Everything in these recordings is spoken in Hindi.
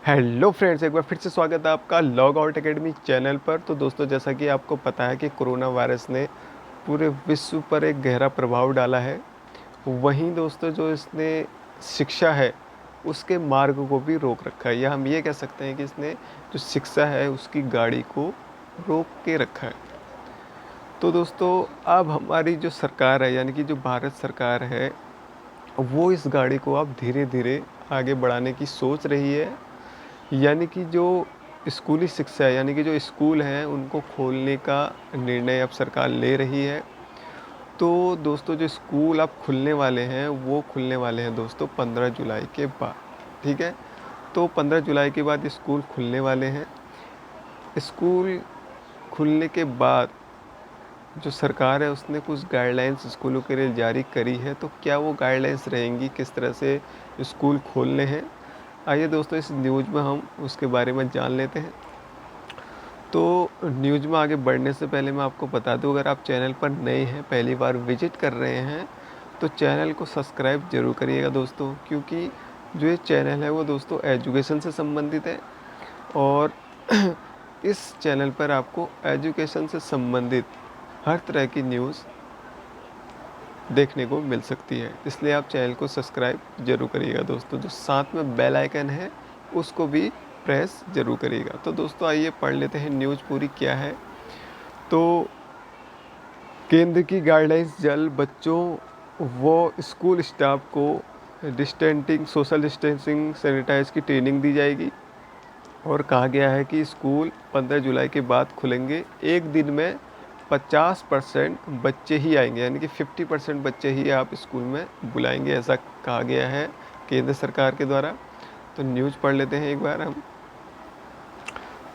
हेलो फ्रेंड्स, एक बार फिर से स्वागत है आपका लॉग आउट एकेडमी चैनल पर। तो दोस्तों, जैसा कि आपको पता है कि कोरोना वायरस ने पूरे विश्व पर एक गहरा प्रभाव डाला है। वहीं दोस्तों, जो इसने शिक्षा है उसके मार्ग को भी रोक रखा है, या हम ये कह सकते हैं कि इसने जो शिक्षा है उसकी गाड़ी को रोक के रखा है। तो दोस्तों, अब हमारी जो सरकार है, यानी कि जो भारत सरकार है, वो इस गाड़ी को अब धीरे धीरे आगे बढ़ाने की सोच रही है। यानी कि जो स्कूली शिक्षा है, यानी कि जो स्कूल हैं उनको खोलने का निर्णय अब सरकार ले रही है। तो दोस्तों, जो स्कूल अब खुलने वाले हैं वो खुलने वाले हैं दोस्तों 15 जुलाई के बाद। ठीक है, तो 15 जुलाई के बाद स्कूल खुलने वाले हैं। स्कूल खुलने के बाद जो सरकार है उसने कुछ गाइडलाइंस स्कूलों के लिए जारी करी है। तो क्या वो गाइडलाइंस रहेंगी, किस तरह से स्कूल खोलने हैं, आइए दोस्तों इस न्यूज़ में हम उसके बारे में जान लेते हैं। तो न्यूज़ में आगे बढ़ने से पहले मैं आपको बता दूं, अगर आप चैनल पर नए हैं, पहली बार विजिट कर रहे हैं, तो चैनल को सब्सक्राइब जरूर करिएगा दोस्तों, क्योंकि जो ये चैनल है वो दोस्तों एजुकेशन से संबंधित है। और इस चैनल पर आपको एजुकेशन से संबंधित हर तरह की न्यूज़ देखने को मिल सकती है, इसलिए आप चैनल को सब्सक्राइब जरूर करिएगा दोस्तों। जो साथ में बेल आइकन है उसको भी प्रेस जरूर करिएगा। तो दोस्तों, आइए पढ़ लेते हैं न्यूज़ पूरी क्या है। तो केंद्र की गाइडलाइंस जल्द बच्चों व स्कूल स्टाफ को सोशल डिस्टेंसिंग, सैनिटाइज की ट्रेनिंग दी जाएगी। और कहा गया है कि स्कूल 15 जुलाई के बाद खुलेंगे। एक दिन में 50% बच्चे ही आएंगे, यानी कि 50% बच्चे ही आप स्कूल में बुलाएंगे, ऐसा कहा गया है केंद्र सरकार के द्वारा। तो न्यूज़ पढ़ लेते हैं एक बार हम।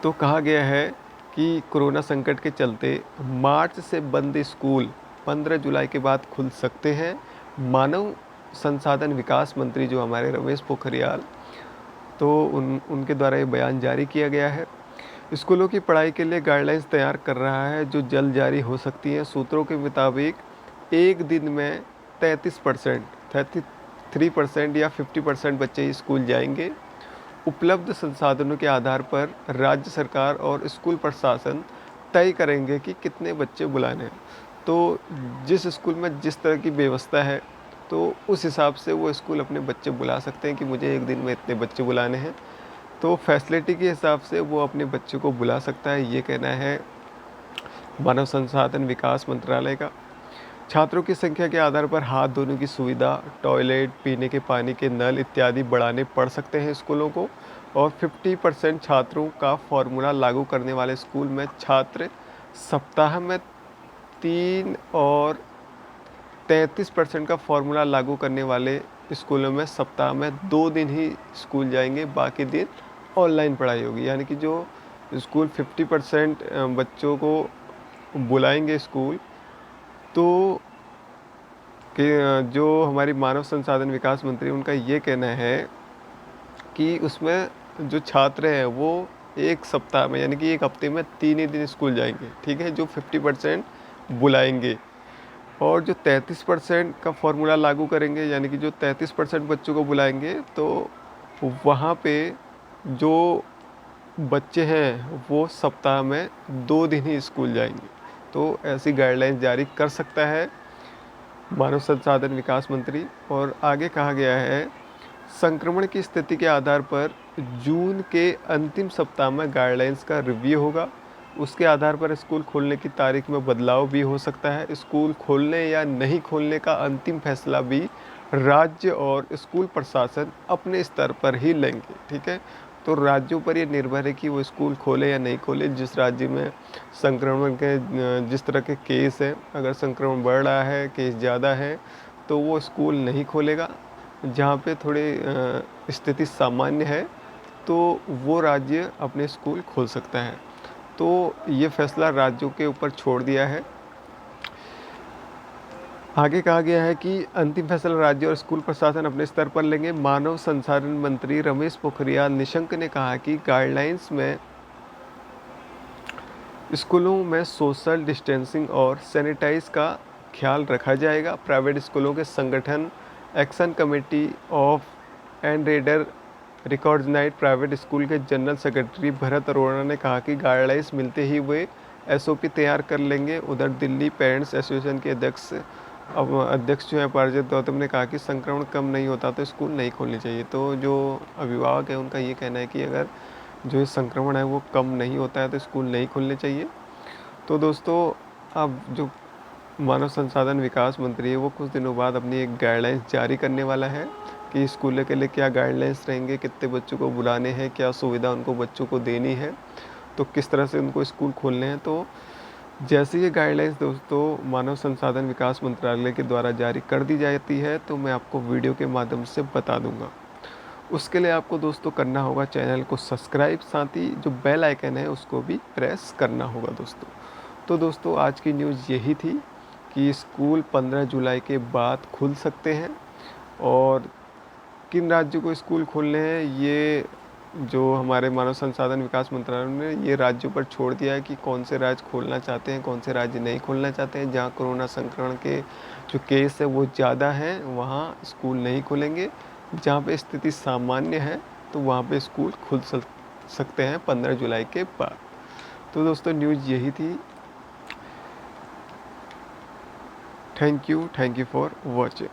तो कहा गया है कि कोरोना संकट के चलते मार्च से बंद स्कूल 15 जुलाई के बाद खुल सकते हैं। मानव संसाधन विकास मंत्री जो हमारे रमेश पोखरियाल, तो उनके द्वारा ये बयान जारी किया गया है। स्कूलों की पढ़ाई के लिए गाइडलाइंस तैयार कर रहा है जो जल्द जारी हो सकती हैं। सूत्रों के मुताबिक एक दिन में 33% या 50% बच्चे ही स्कूल जाएंगे। उपलब्ध संसाधनों के आधार पर राज्य सरकार और स्कूल प्रशासन तय करेंगे कि कितने बच्चे बुलाने हैं। तो जिस स्कूल में जिस तरह की व्यवस्था है, तो उस हिसाब से वो स्कूल अपने बच्चे बुला सकते हैं कि मुझे एक दिन में इतने बच्चे बुलाने हैं। तो फैसिलिटी के हिसाब से वो अपने बच्चे को बुला सकता है, ये कहना है मानव संसाधन विकास मंत्रालय का। छात्रों की संख्या के आधार पर हाथ धोने की सुविधा, टॉयलेट, पीने के पानी के नल इत्यादि बढ़ाने पड़ सकते हैं स्कूलों को। और 50% छात्रों का फॉर्मूला लागू करने वाले स्कूल में छात्र सप्ताह में 3 और 33% का फॉर्मूला लागू करने वाले स्कूलों में सप्ताह में 2 दिन ही स्कूल जाएंगे, बाकी दिन ऑनलाइन पढ़ाई होगी। यानी कि जो स्कूल 50% बच्चों को बुलाएंगे स्कूल, तो जो हमारी मानव संसाधन विकास मंत्री, उनका ये कहना है कि उसमें जो छात्र हैं वो एक सप्ताह में, यानी कि एक हफ्ते में 3 ही दिन स्कूल जाएंगे। ठीक है, जो 50% बुलाएंगे। और जो 33% का फॉर्मूला लागू करेंगे, यानी कि जो 33% बच्चों को बुलाएंगे, तो वहाँ पे जो बच्चे हैं वो सप्ताह में 2 दिन ही स्कूल जाएंगे। तो ऐसी गाइडलाइंस जारी कर सकता है मानव संसाधन विकास मंत्री। और आगे कहा गया है संक्रमण की स्थिति के आधार पर जून के अंतिम सप्ताह में गाइडलाइंस का रिव्यू होगा। उसके आधार पर स्कूल खोलने की तारीख में बदलाव भी हो सकता है। स्कूल खोलने या नहीं खोलने का अंतिम फैसला भी राज्य और स्कूल प्रशासन अपने स्तर पर ही लेंगे। ठीक है, तो राज्यों पर ये निर्भर है कि वो स्कूल खोले या नहीं खोले। जिस राज्य में संक्रमण के जिस तरह के केस हैं, अगर संक्रमण बढ़ रहा है, केस ज़्यादा है, तो वो स्कूल नहीं खोलेगा। जहाँ पे थोड़ी स्थिति सामान्य है, तो वो राज्य अपने स्कूल खोल सकता है। तो ये फैसला राज्यों के ऊपर छोड़ दिया है। आगे कहा गया है कि अंतिम फैसला राज्य और स्कूल प्रशासन अपने स्तर पर लेंगे। मानव संसाधन मंत्री रमेश पोखरियाल निशंक ने कहा कि गाइडलाइंस में स्कूलों में सोशल डिस्टेंसिंग और सैनिटाइज का ख्याल रखा जाएगा। प्राइवेट स्कूलों के संगठन action committee of and raider records night private school के जनरल सेक्रेटरी भरत अरोड़ा ने कहा कि गाइडलाइंस मिलते ही वे एसओपी तैयार कर लेंगे। उधर दिल्ली पेरेंट्स एसोसिएशन के अध्यक्ष जो है पारजित गौतम ने कहा कि संक्रमण कम नहीं होता तो स्कूल नहीं खोलनी चाहिए। तो जो अभिभावक है उनका ये कहना है कि अगर जो ये संक्रमण है वो कम नहीं होता है तो स्कूल नहीं खोलने चाहिए। तो दोस्तों, अब जो मानव संसाधन विकास मंत्री है वो कुछ दिनों बाद अपनी एक गाइडलाइंस जारी करने वाला है कि स्कूलों के लिए क्या गाइडलाइंस रहेंगे, कितने बच्चों को बुलाने हैं, क्या सुविधा उनको बच्चों को देनी है, तो किस तरह से उनको स्कूल खोलने हैं। तो जैसे ये गाइडलाइंस दोस्तों मानव संसाधन विकास मंत्रालय के द्वारा जारी कर दी जाती है तो मैं आपको वीडियो के माध्यम से बता दूंगा। उसके लिए आपको दोस्तों करना होगा चैनल को सब्सक्राइब, साथ ही जो बेल आइकन है उसको भी प्रेस करना होगा दोस्तों। तो दोस्तों, आज की न्यूज़ यही थी कि स्कूल 15 जुलाई के बाद खुल सकते हैं और किन राज्यों को स्कूल खोलने हैं ये जो हमारे मानव संसाधन विकास मंत्रालय ने ये राज्यों पर छोड़ दिया है कि कौन से राज्य खोलना चाहते हैं, कौन से राज्य नहीं खोलना चाहते हैं। जहाँ कोरोना संक्रमण के जो केस है वो ज़्यादा हैं वहाँ स्कूल नहीं खुलेंगे। जहाँ पे स्थिति सामान्य है तो वहाँ पे स्कूल खुल सकते हैं 15 जुलाई के बाद। तो दोस्तों, न्यूज़ यही थी। Thank you for watching.